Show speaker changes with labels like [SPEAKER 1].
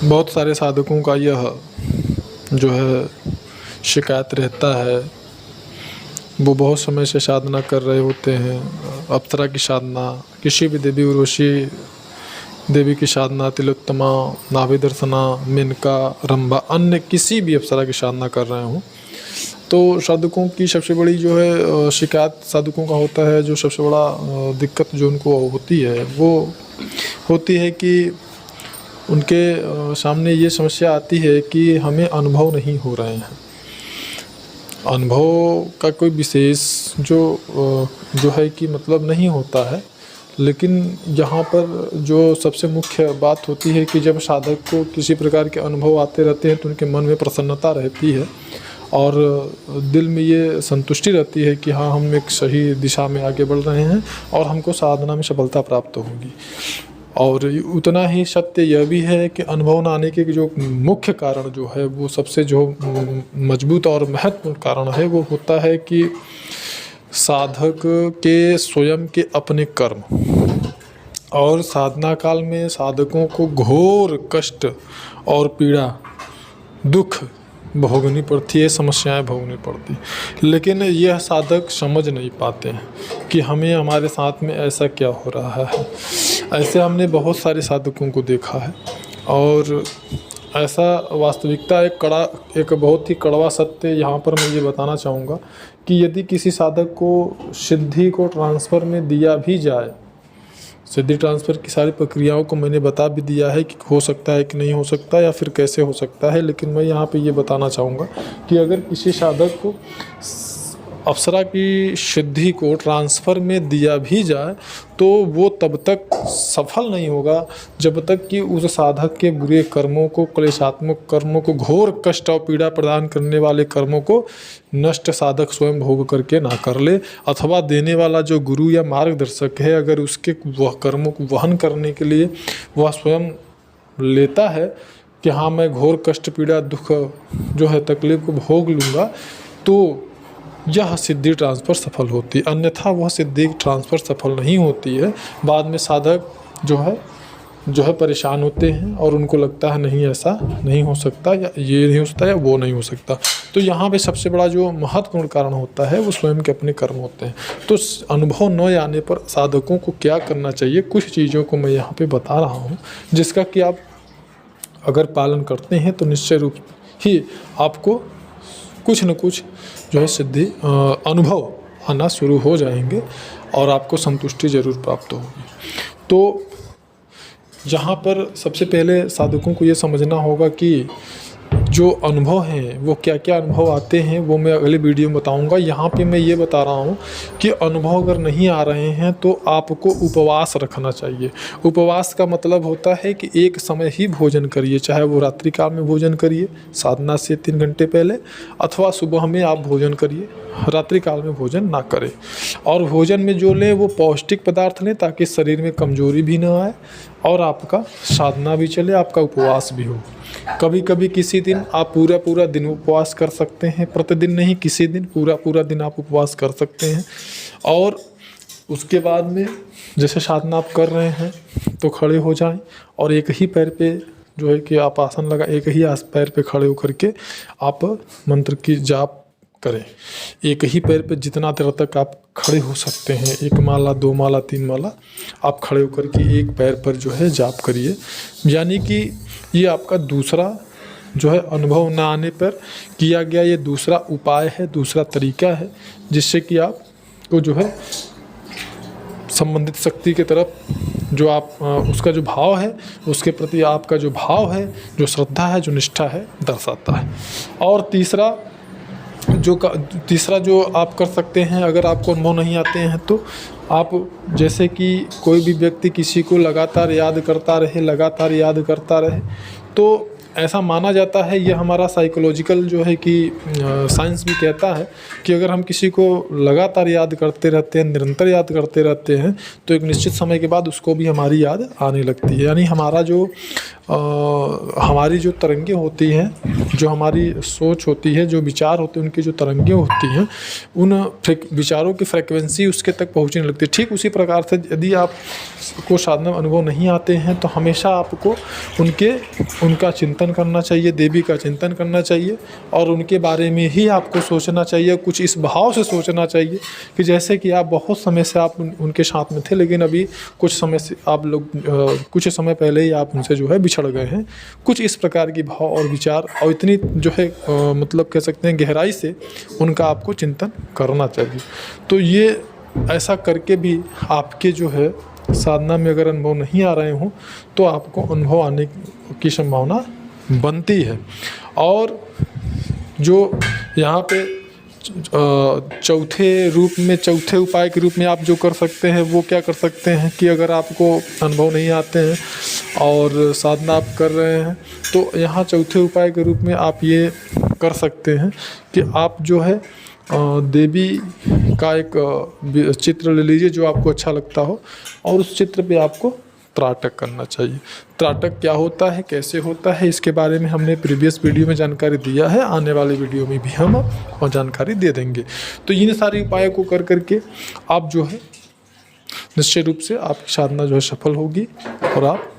[SPEAKER 1] बहुत सारे साधकों का यह जो है शिकायत रहता है, वो बहुत समय से साधना कर रहे होते हैं, अप्सरा की साधना, किसी भी देवी उर्वशी देवी की साधना, तिलोत्तमा, नाभि दर्शना, मेनका, रंभा, अन्य किसी भी अप्सरा की साधना कर रहे हों, तो साधकों की सबसे बड़ी जो है शिकायत साधकों का होता है, जो सबसे बड़ा दिक्कत जो उनको होती है वो होती है कि उनके सामने ये समस्या आती है कि हमें अनुभव नहीं हो रहे हैं। अनुभव का कोई विशेष जो है कि मतलब नहीं होता है, लेकिन यहाँ पर जो सबसे मुख्य बात होती है कि जब साधक को किसी प्रकार के अनुभव आते रहते हैं तो उनके मन में प्रसन्नता रहती है और दिल में ये संतुष्टि रहती है कि हाँ, हम एक सही दिशा में आगे बढ़ रहे हैं और हमको साधना में सफलता प्राप्त होगी। और उतना ही सत्य यह भी है कि अनुभव न आने के जो मुख्य कारण जो है, वो सबसे जो मजबूत और महत्वपूर्ण कारण है, वो होता है कि साधक के स्वयं के अपने कर्म। और साधना काल में साधकों को घोर कष्ट और पीड़ा, दुख भोगनी पड़ती है, समस्याएं भोगनी पड़ती, लेकिन यह साधक समझ नहीं पाते हैं कि हमें हमारे साथ में ऐसा क्या हो रहा है। ऐसे हमने बहुत सारे साधकों को देखा है और ऐसा वास्तविकता एक बहुत ही कड़वा सत्य यहाँ पर मैं ये बताना चाहूँगा कि यदि किसी साधक को सिद्धि को ट्रांसफ़र में दिया भी जाए, सिद्धि ट्रांसफ़र की सारी प्रक्रियाओं को मैंने बता भी दिया है कि हो सकता है कि नहीं हो सकता या फिर कैसे हो सकता है, लेकिन मैं यहाँ पे ये बताना चाहूँगा कि अगर किसी साधक को अप्सरा की सिद्धि को ट्रांसफ़र में दिया भी जाए तो वो तब तक सफल नहीं होगा जब तक कि उस साधक के बुरे कर्मों को, क्लेशात्मक कर्मों को, घोर कष्ट और पीड़ा प्रदान करने वाले कर्मों को नष्ट साधक स्वयं भोग करके ना कर ले, अथवा देने वाला जो गुरु या मार्गदर्शक है, अगर उसके वह कर्मों को वहन करने के लिए वह स्वयं लेता है कि हाँ, मैं घोर कष्ट, पीड़ा, दुख जो है तकलीफ को भोग लूँगा, तो यह सिद्धि ट्रांसफ़र सफल होती है। अन्यथा वह सिद्धि ट्रांसफ़र सफल नहीं होती है। बाद में साधक जो है परेशान होते हैं और उनको लगता है नहीं, ऐसा नहीं हो सकता, या ये नहीं हो सकता, या वो नहीं हो सकता। तो यहाँ पे सबसे बड़ा जो महत्वपूर्ण कारण होता है वो स्वयं के अपने कर्म होते हैं। तो अनुभव न आने पर साधकों को क्या करना चाहिए, कुछ चीज़ों को मैं यहाँ पे बता रहा हूँ, जिसका कि आप अगर पालन करते हैं तो निश्चय रूप ही आपको कुछ न कुछ जो है सिद्धि अनुभव आना शुरू हो जाएंगे और आपको संतुष्टि ज़रूर प्राप्त होगी। तो यहाँ पर सबसे पहले साधकों को ये समझना होगा कि जो अनुभव हैं वो क्या क्या अनुभव आते हैं, वो मैं अगले वीडियो में बताऊंगा। यहाँ पे मैं ये बता रहा हूँ कि अनुभव अगर नहीं आ रहे हैं तो आपको उपवास रखना चाहिए। उपवास का मतलब होता है कि एक समय ही भोजन करिए, चाहे वो रात्रि काल में भोजन करिए साधना से 3 घंटे पहले, अथवा सुबह में आप भोजन करिए, रात्रि काल में भोजन ना करें। और भोजन में जो लें वो पौष्टिक पदार्थ लें ताकि शरीर में कमजोरी भी ना आए और आपका साधना भी चले, आपका उपवास भी हो। कभी कभी किसी दिन आप पूरा दिन उपवास कर सकते हैं, प्रतिदिन नहीं, किसी दिन पूरा दिन आप उपवास कर सकते हैं। और उसके बाद में जैसे साधना आप कर रहे हैं तो खड़े हो जाएं और एक ही पैर पे जो है कि आप आसन लगा, एक ही पैर पे खड़े होकर के आप मंत्र की जाप करें। एक ही पैर पे जितना देर तक आप खड़े हो सकते हैं, 1 माला, 2 माला, 3 माला आप खड़े होकर के एक पैर पर जो है जाप करिए। यानी कि ये आपका दूसरा जो है अनुभव ना आने पर किया गया ये दूसरा उपाय है, दूसरा तरीका है, जिससे कि आपको जो है संबंधित शक्ति की तरफ जो आप उसका जो भाव है, उसके प्रति आपका जो भाव है, जो श्रद्धा है, जो निष्ठा है, दर्शाता है। और तीसरा जो आप कर सकते हैं, अगर आपको अनुभव नहीं आते हैं तो आप जैसे कि कोई भी व्यक्ति किसी को लगातार याद करता रहे, तो ऐसा माना जाता है, ये हमारा साइकोलॉजिकल जो है कि साइंस भी कहता है कि अगर हम किसी को लगातार याद करते रहते हैं, निरंतर याद करते रहते हैं, तो एक निश्चित समय के बाद उसको भी हमारी याद आने लगती है। यानी हमारा जो हमारी जो तरंगे होती हैं, जो हमारी सोच होती है, जो विचार होते हैं, उनकी जो तरंगे होती हैं, उन विचारों की फ्रिक्वेंसी उसके तक पहुँचने लगती है। ठीक उसी प्रकार से यदि आप को साधना में अनुभव नहीं आते हैं तो हमेशा आपको उनका चिंतन करना चाहिए, देवी का चिंतन करना चाहिए और उनके बारे में ही आपको सोचना चाहिए। कुछ इस भाव से सोचना चाहिए कि जैसे कि आप बहुत समय से आप उनके साथ में थे, लेकिन अभी कुछ समय से आप लोग कुछ समय पहले ही आप उनसे जो है बिछड़ गए हैं। कुछ इस प्रकार की भाव और विचार और इतनी जो है मतलब कह सकते हैं गहराई से उनका आपको चिंतन करना चाहिए। तो ये ऐसा करके भी आपके जो है साधना में अगर अनुभव नहीं आ रहे हों तो आपको अनुभव आने की संभावना बनती है। और जो यहाँ पे चौथे उपाय के रूप में आप जो कर सकते हैं वो क्या कर सकते हैं कि अगर आपको अनुभव नहीं आते हैं और साधना आप कर रहे हैं तो यहाँ चौथे उपाय के रूप में आप ये कर सकते हैं कि आप जो है देवी का एक चित्र ले लीजिए जो आपको अच्छा लगता हो और उस चित्र पे आपको त्राटक करना चाहिए। त्राटक क्या होता है, कैसे होता है, इसके बारे में हमने प्रीवियस वीडियो में जानकारी दिया है, आने वाले वीडियो में भी हम और जानकारी दे देंगे। तो इन सारे उपायों को कर करके आप जो है निश्चित रूप से आपकी साधना जो है सफल होगी और आप